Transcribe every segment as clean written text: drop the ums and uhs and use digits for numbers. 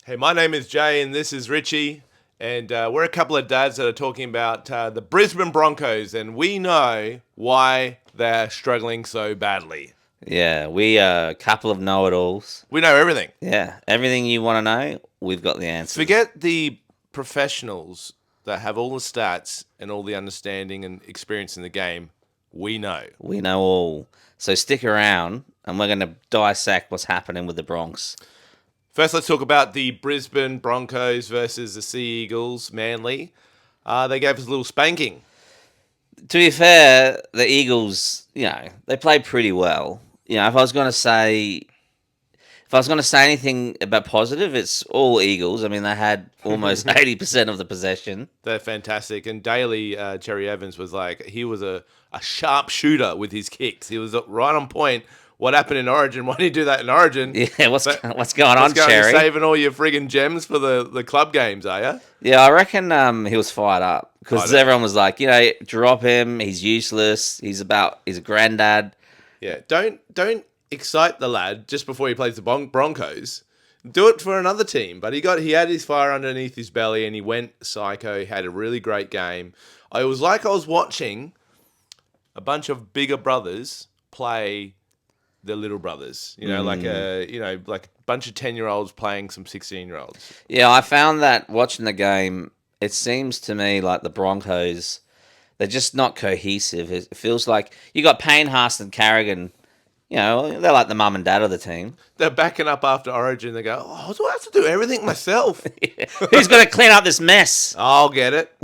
Hey, my name is Jay, and this is Richie, and we're a couple of dads that are talking about the Brisbane Broncos, and we know why they're struggling so badly. Yeah, we are a couple of know-it-alls. We know everything. Yeah, everything you want to know, we've got the answers. Forget the professionals that have all the stats and all the understanding and experience in the game. We know. We know all. So stick around, and we're going to dissect what's happening with the Bronx. First, let's talk about the Brisbane Broncos versus the Sea Eagles, Manly. They gave us a little spanking. To be fair, the Eagles, they played pretty well. If I was going to say anything about positive, it's all Eagles. I mean, they had almost 80% of the possession. They're fantastic. And Daly, Cherry Evans, was like, he was a sharp shooter with his kicks. He was right on point. What happened in Origin? Why did he do that in Origin? Yeah, what's But going on, You're Cherry? saving all your friggin' gems for the club games, are you? Yeah, I reckon he was fired up I because don't. everyone was like, drop him. He's useless. He's a granddad. Yeah, don't excite the lad just before he plays the Broncos. Do it for another team. But he had his fire underneath his belly and he went psycho. He had a really great game. I was like I was watching a bunch of bigger brothers play the little brothers. Like a bunch of 10-year-olds playing some 16-year-olds. Yeah, I found that watching the game, it seems to me like the Broncos, they're just not cohesive. It feels like you got Payne, Haas, and Carrigan. They're like the mum and dad of the team. They're backing up after Origin. They go, oh, do I have to do everything myself? Who's going to clean up this mess? I'll get it.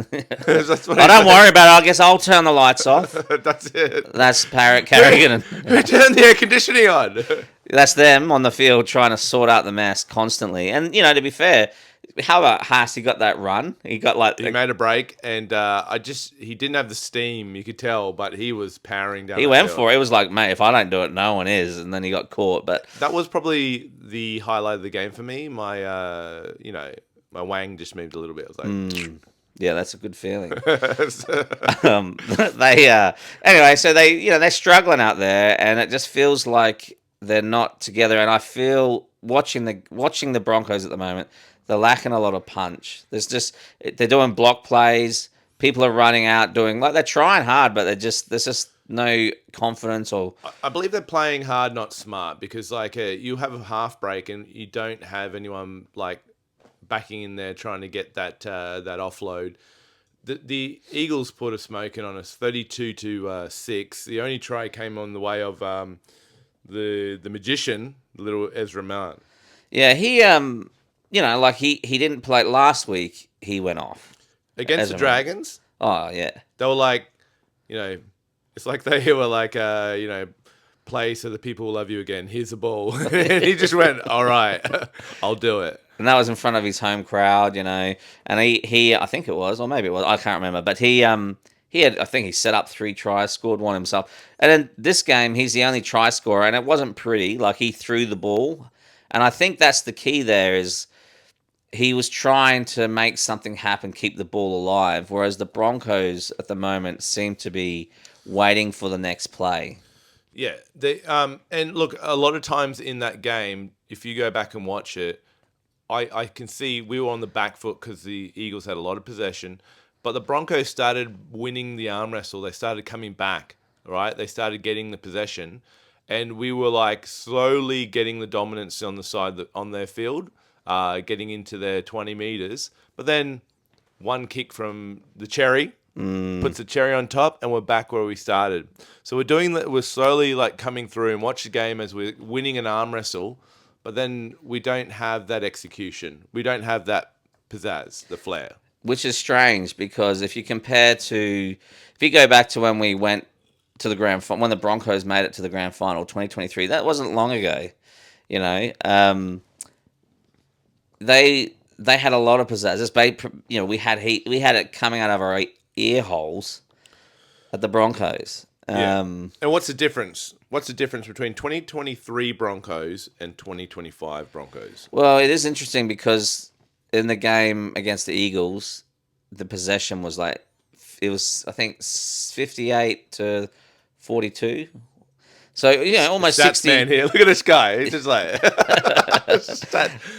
That's what Oh, don't worry about it. I guess I'll turn the lights off. That's it. That's Carrigan. Who turned the air conditioning on? That's them on the field trying to sort out the mess constantly. And, to be fair, how about Haas? He got that run. He got He made a break, and he didn't have the steam, you could tell, but he was powering down. He the went field. for it. It was like, mate, if I don't do it, no one is. And then he got caught. But That was probably the highlight of the game for me. My wang just moved a little bit. I was like, yeah, that's a good feeling. Anyway, so they're struggling out there, and it just feels like they're not together. And I feel watching the Broncos at the moment, they're lacking a lot of punch. They're doing block plays. People are running out doing like they're trying hard, but there's just no confidence or I believe they're playing hard, not smart, because you have a half break and you don't have anyone like backing in there trying to get that offload. The Eagles put a smoking on us, 32-6. The only try came on the way of the magician, little Ezra Mount. yeah. He didn't play last week. He went off Against as the a man. Dragons, Oh yeah. they were like, it's like they were like, play so the people will love you again. Here's the ball. And he just went, all right, I'll do it. And that was in front of his home crowd, and he I think it was, or maybe it was, I can't remember, but he had, I think he set up 3 tries, scored one himself. And then this game, he's the only try scorer, and it wasn't pretty. Like, he threw the ball. And I think that's the key there is he was trying to make something happen, keep the ball alive, whereas the Broncos at the moment seem to be waiting for the next play. Yeah. And look, a lot of times in that game, if you go back and watch it, I can see we were on the back foot because the Eagles had a lot of possession, but the Broncos started winning the arm wrestle. They started coming back, right? They started getting the possession, and we were like slowly getting the dominance on the side on their field, getting into their 20 meters. But then one kick from the cherry puts the cherry on top, and we're back where we started. So we're doing that. We're slowly like coming through and watch the game as we're winning an arm wrestle. But then we don't have that execution. We don't have that pizzazz, the flair. Which is strange because if you go back to when we went to the grand final, when the Broncos made it to the grand final, 2023, that wasn't long ago. You know, they had a lot of pizzazz. We had it coming out of our ear holes at the Broncos. Yeah. And what's the difference? What's the difference between 2023 Broncos and 2025 Broncos? Well, it is interesting because in the game against the Eagles, the possession was I think 58-42. So almost Stats 60. man here. Look at this guy. He's just like.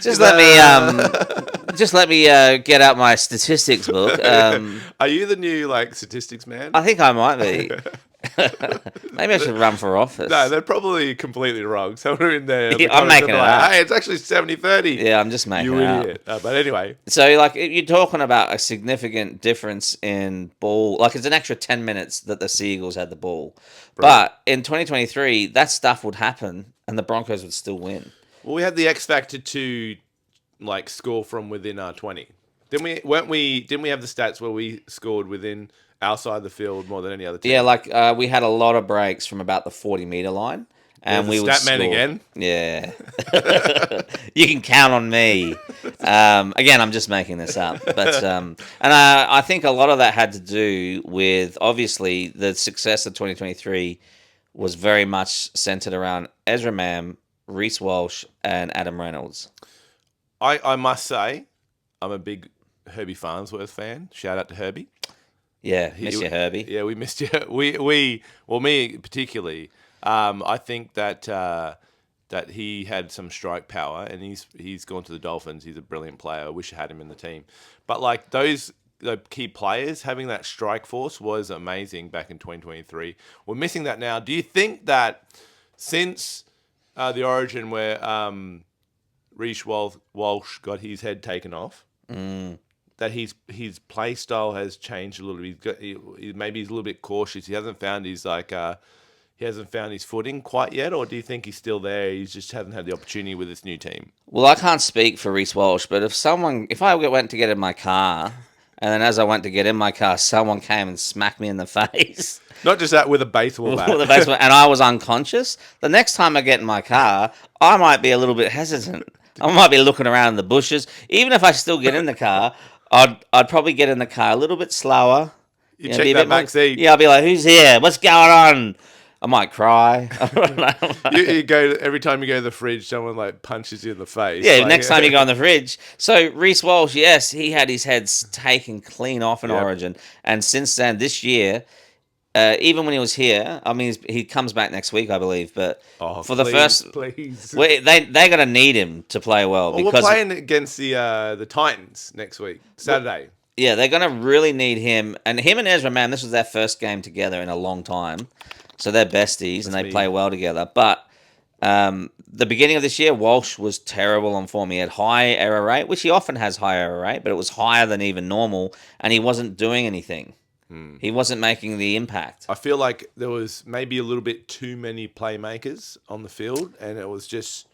Just let me get out my statistics book. Are you the new statistics man? I think I might be. Maybe I should run for office. No, they're probably completely wrong. Someone in there. Yeah, I'm making it up. Hey, it's actually 70-30. Yeah, I'm just making You it up. idiot. But anyway. So, you're talking about a significant difference in ball. It's an extra 10 minutes that the Seagulls had the ball. Brilliant. But in 2023, that stuff would happen and the Broncos would still win. Well, we had the X factor to score from within our 20. Didn't we have the stats where we scored within outside the field more than any other team? Yeah, we had a lot of breaks from about the 40-meter line. And we would stat man score. again. Yeah. You can count on me. Again, I'm just making this up. But I think a lot of that had to do with, obviously, the success of 2023 was very much centered around Ezra Mam, Reece Walsh, and Adam Reynolds. I must say, I'm a big Herbie Farnsworth fan. Shout out to Herbie. Yeah, miss you, Herbie. Yeah, we missed you. Me particularly. I think that he had some strike power, and he's gone to the Dolphins. He's a brilliant player. I wish I had him in the team. But the key players having that strike force was amazing back in 2023. We're missing that now. Do you think that since the Origin where Reece Walsh got his head taken off, that his play style has changed a little bit? Maybe he's a little bit cautious. He hasn't found his footing quite yet, or do you think he's still there? He just hasn't had the opportunity with this new team. Well, I can't speak for Reece Walsh, but if I went to get in my car, and then as I went to get in my car, someone came and smacked me in the face. Not just that, with a baseball bat. And I was unconscious. The next time I get in my car, I might be a little bit hesitant. I might be looking around in the bushes. Even if I still get in the car, I'd probably get in the car a little bit slower. You check that back seat. Yeah, I'll be like, "Who's here? What's going on?" I might cry. you go every time you go to the fridge, someone punches you in the face. Yeah, next time you go in the fridge. So Reece Walsh, yes, he had his head taken clean off in Origin, and since then, this year, even when he was here, I mean, he comes back next week, I believe. But please, they're gonna need him to play well. Because we're playing against the Titans next week, Saturday. Yeah, they're gonna really need him, and Ezra Mam. This was their first game together in a long time. So they're besties, and they play well together. But the beginning of this year, Walsh was terrible on form. He had high error rate, which he often has high error rate, but it was higher than even normal, and he wasn't doing anything. He wasn't making the impact. I feel like there was maybe a little bit too many playmakers on the field, and it was just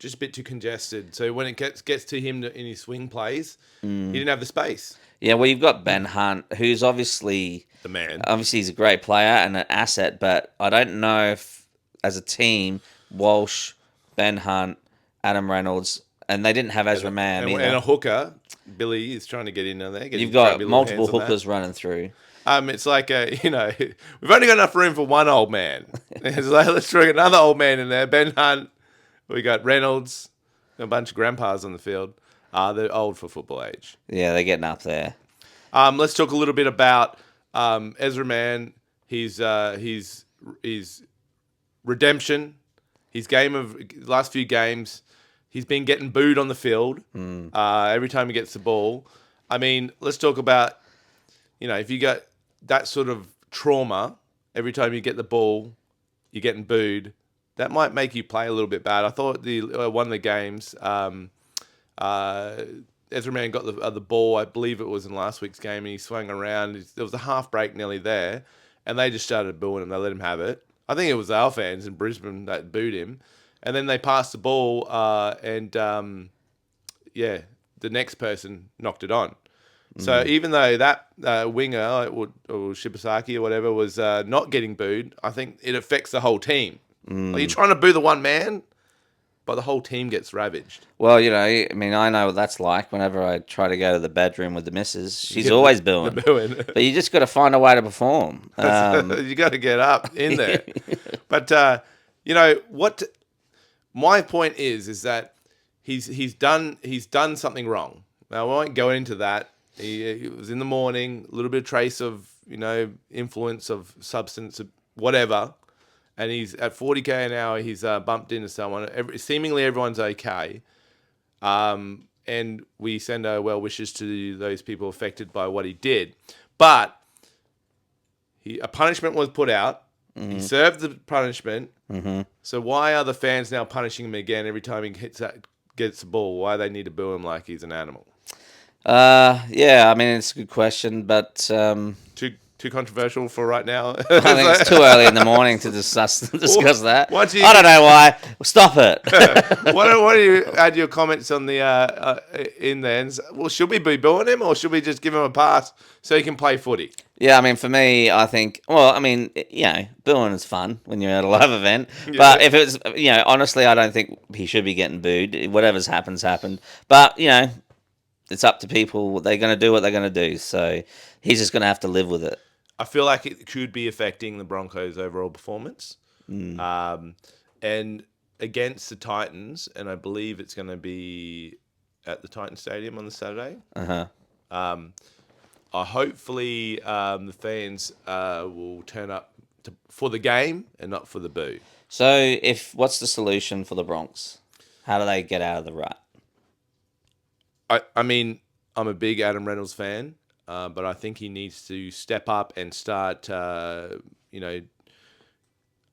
a bit too congested. So when it gets to him in his swing plays, he didn't have the space. Yeah, well, you've got Ben Hunt, who's obviously the man. Obviously, he's a great player and an asset, but I don't know if, as a team, Walsh, Ben Hunt, Adam Reynolds, and they didn't have Ezra Mam either. And a hooker, Billy is trying to get in there. You've got multiple hookers running through. It's like, we've only got enough room for one old man. It's like, let's throw another old man in there. Ben Hunt, we got Reynolds, a bunch of grandpas on the field. They're old for football age. Yeah, they're getting up there. Let's talk a little bit about Ezra Mam, his redemption, his last few games. He's been getting booed on the field every time he gets the ball. I mean, let's talk about, if you got that sort of trauma, every time you get the ball, you're getting booed, that might make you play a little bit bad. I thought one of the games, Ezra Mam got the ball, I believe it was in last week's game, and he swung around. There was a half break nearly there, and they just started booing him. They let him have it. I think it was our fans in Brisbane that booed him. And then they passed the ball, and the next person knocked it on. So even though that winger, or Shibasaki or whatever, was not getting booed, I think it affects the whole team. Like, you're trying to boo the one man, but the whole team gets ravaged. Well, I know what that's like. Whenever I try to go to the bedroom with the missus, she's always booing. But you just got to find a way to perform. You got to get up in there. But what my point is that he's done something wrong. Now, I won't go into that. It was in the morning, a little bit of trace of influence of substance, whatever. and he's at 40k an hour. He's bumped into someone. Seemingly everyone's okay. And we send our well wishes to those people affected by what he did. But a punishment was put out. Mm-hmm. He served the punishment. Mm-hmm. So why are the fans now punishing him again every time he gets the ball? Why they need to boo him like he's an animal? Yeah, I mean, it's a good question, but too controversial for right now. I think it's too early in the morning to discuss that. I don't know why. Stop it. What do you add your comments on the in the ends? Well, should we be booing him or should we just give him a pass so he can play footy? Yeah, I mean, for me, I think. Well, I mean, booing is fun when you're at a live event. Yeah. But if it's, honestly, I don't think he should be getting booed. Whatever's happened. But it's up to people. They're going to do what they're going to do. So he's just going to have to live with it. I feel like it could be affecting the Broncos' overall performance. And against the Titans, and I believe it's going to be at the Titan Stadium on the Saturday. Hopefully the fans will turn up for the game and not for the boo. So what's the solution for the Bronx? How do they get out of the rut? I mean, I'm a big Adam Reynolds fan. But I think he needs to step up and start,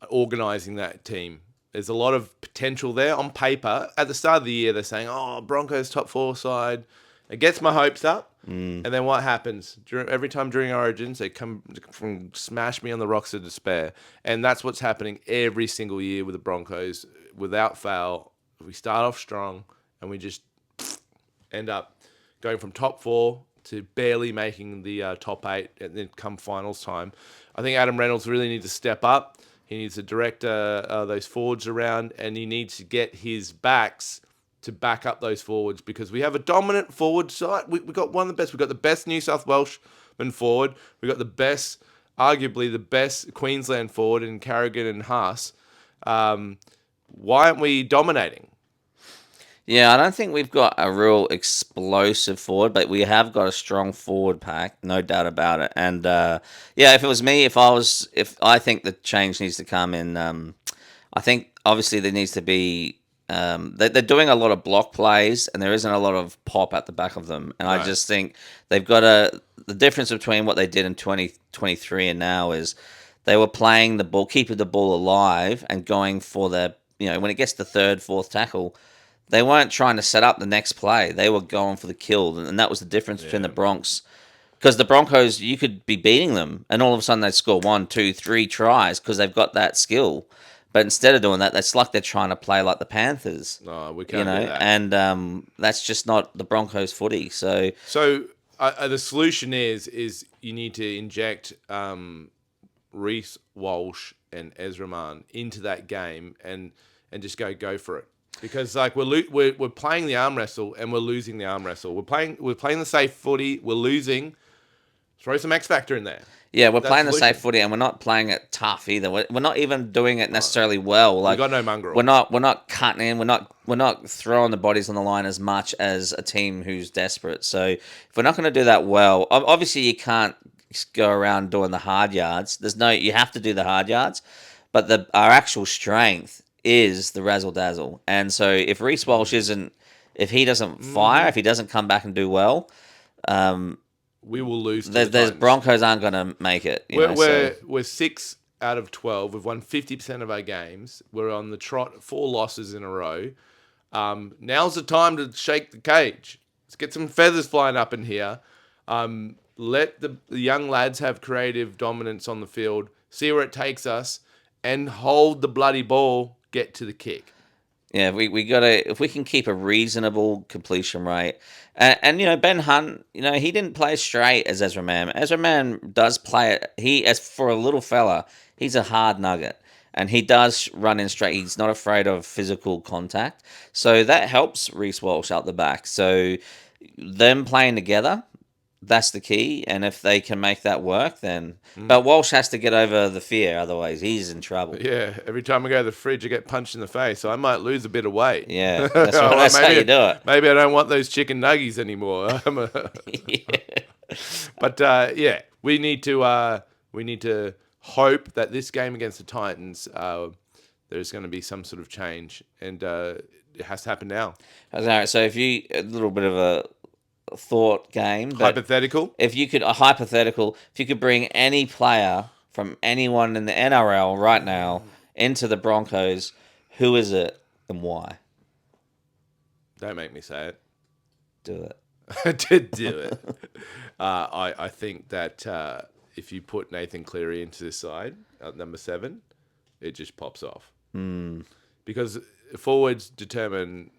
organising that team. There's a lot of potential there on paper. At the start of the year, they're saying, Broncos top 4 side. It gets my hopes up. And then what happens? Every time during Origins, they come from smash me on the rocks of despair. And that's what's happening every single year with the Broncos. Without fail, we start off strong and we just end up going from top 4 to barely making the top 8 and then come finals time. I think Adam Reynolds really needs to step up. He needs to direct those forwards around, and he needs to get his backs to back up those forwards because we have a dominant forward side. We got one of the best. We've got the best New South Welshman forward. We've got arguably the best Queensland forward in Carrigan and Haas. Why aren't we dominating? Yeah, I don't think we've got a real explosive forward, but we have got a strong forward pack, no doubt about it. And if it was me, if I think the change needs to come in, I think obviously there needs to be. They're doing a lot of block plays, and there isn't a lot of pop at the back of them. And right. I just think they've got the difference between what they did in 2023 and now is they were playing the ball, keeping the ball alive, and going for when it gets to third, fourth tackle. They weren't trying to set up the next play. They were going for the kill, and that was the difference between the Bronx. Because the Broncos, you could be beating them, and all of a sudden they'd score 1, 2, 3 tries because they've got that skill. But instead of doing that, it's like they're trying to play like the Panthers. No, we can't do that. And that's just not the Broncos' footy. So the solution is you need to inject Reece Walsh and Ezra Mann into that game and just go for it. Because we're playing the arm wrestle and we're losing the arm wrestle. We're playing the safe footy. We're losing. Throw some X factor in there. Yeah, we're playing the safe footy and we're not playing it tough either. We're not even doing it necessarily well. Like, we got no mongrel. We're not cutting in. We're not throwing the bodies on the line as much as a team who's desperate. So if we're not going to do that well, obviously you can't go around doing the hard yards. You have to do the hard yards, but our actual strength is the razzle dazzle. And so if Reece Walsh if he doesn't fire, if he doesn't come back and do well, we will lose. The Broncos aren't going to make it. We're 6 out of 12. We've won 50% of our games. We're on the trot, 4 losses in a row. Now's the time to shake the cage. Let's get some feathers flying up in here. Let the young lads have creative dominance on the field. See where it takes us, and hold the bloody ball. Get to the kick. Yeah, we gotta, if we can keep a reasonable completion rate, and Ben Hunt, he didn't play straight as Ezra Mann. Ezra Mann does play it. As for a little fella, he's a hard nugget, and he does run in straight. He's not afraid of physical contact, so that helps Reece Walsh out the back. So them playing together, that's the key, and if they can make that work, then. But Walsh has to get over the fear, otherwise he's in trouble. Yeah, every time I go to the fridge, I get punched in the face, so I might lose a bit of weight. Yeah, that's how you do it. Maybe I don't want those chicken nuggies anymore. But we need to hope that this game against the Titans, there's going to be some sort of change, and it has to happen now. Alright, so if you a little bit of a thought game, but Hypothetical. if you could a hypothetical, if you could bring any player from anyone in the NRL right now into the Broncos, who is it and why? Don't make me say it. Do it. To do it. I think that if you put Nathan Cleary into this side at number 7, it just pops off. Because forwards determine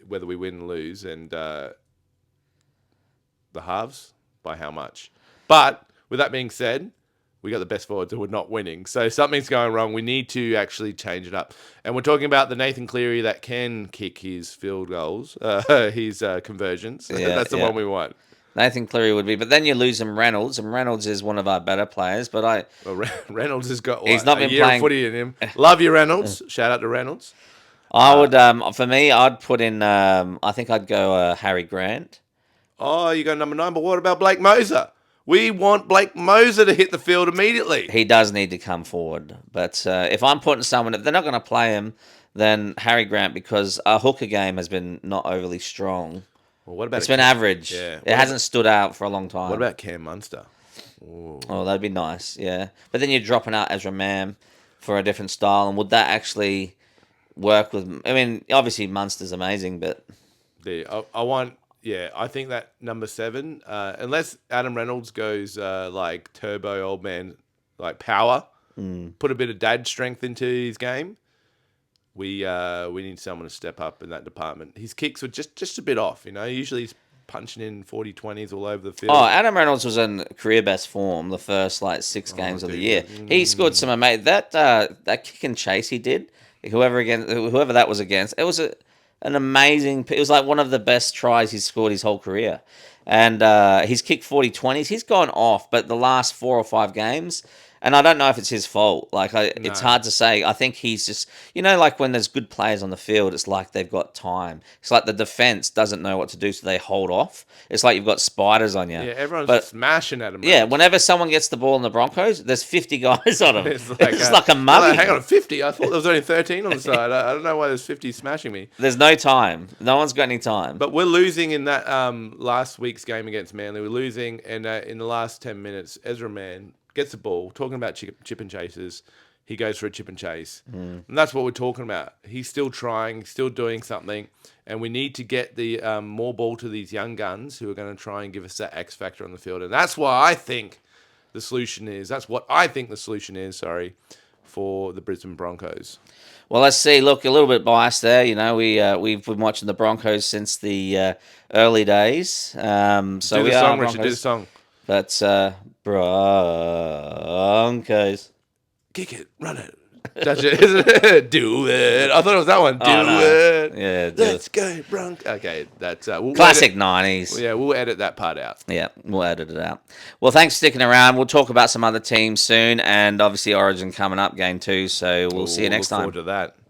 whether we win or lose, and the halves by how much. But with that being said, we got the best forwards and we're not winning. So something's going wrong. We need to actually change it up. And we're talking about the Nathan Cleary that can kick his field goals, his conversions. Yeah, That's the one we want. Nathan Cleary would be, but then you lose him Reynolds, and Reynolds is one of our better players. But Reynolds has got he's not a been year playing of footy in him. Love you, Reynolds. Shout out to Reynolds. I would, for me, I'd put in. I think I'd go Harry Grant. Oh, you got number 9, but what about Blake Moser? We want Blake Moser to hit the field immediately. He does need to come forward, but if I'm putting someone, if they're not going to play him, then Harry Grant, because our hooker game has been not overly strong. Well, what about it's been average. Yeah. It hasn't stood out for a long time. What about Cam Munster? Ooh. Oh, that'd be nice, yeah. But then you're dropping out Ezra Mam for a different style, and would that actually work with... I mean, obviously Munster's amazing, but... I want... Yeah, I think that number 7, unless Adam Reynolds goes like turbo old man, like power, put a bit of dad strength into his game, we need someone to step up in that department. His kicks were just a bit off, you know. Usually he's punching in 40-20s all over the field. Oh, Adam Reynolds was in career best form the first 6 games of the year. He scored some amazing... That kick and chase he did, whoever that was against, it was an amazing... It was like one of the best tries he's scored his whole career. And he's kicked 40-20s. He's gone off, but the last 4 or 5 games... And I don't know if it's his fault. It's hard to say. I think he's just... You know, like when there's good players on the field, it's like they've got time. It's like the defense doesn't know what to do, so they hold off. It's like you've got spiders on you. Yeah, everyone's smashing at him. Yeah, whenever someone gets the ball in the Broncos, there's 50 guys on them. It's like, like a mummy. Hang on, 50? I thought there was only 13 on the side. I don't know why there's 50 smashing me. There's no time. No one's got any time. But we're losing in that last week's game against Manly. We're losing, and in the last 10 minutes, Ezra Mann gets the ball, talking about chip and chases. He goes for a chip and chase. And that's what we're talking about. He's still trying, still doing something. And we need to get the more ball to these young guns who are going to try and give us that X factor on the field. And that's why I think the solution is, for the Brisbane Broncos. Well, let's see. Look, a little bit biased there. You know, we've been watching the Broncos since the early days. So do the song, Richard. Do the song. That's Broncos. Kick it, run it, touch it, do it. I thought it was that one. Do it. Yeah, let's go, Broncos. Okay, that's classic 90s. Yeah, we'll edit that part out. Yeah, we'll edit it out. Well, thanks for sticking around. We'll talk about some other teams soon, and obviously Origin coming up, game 2. So we'll see you next time. Look forward to that.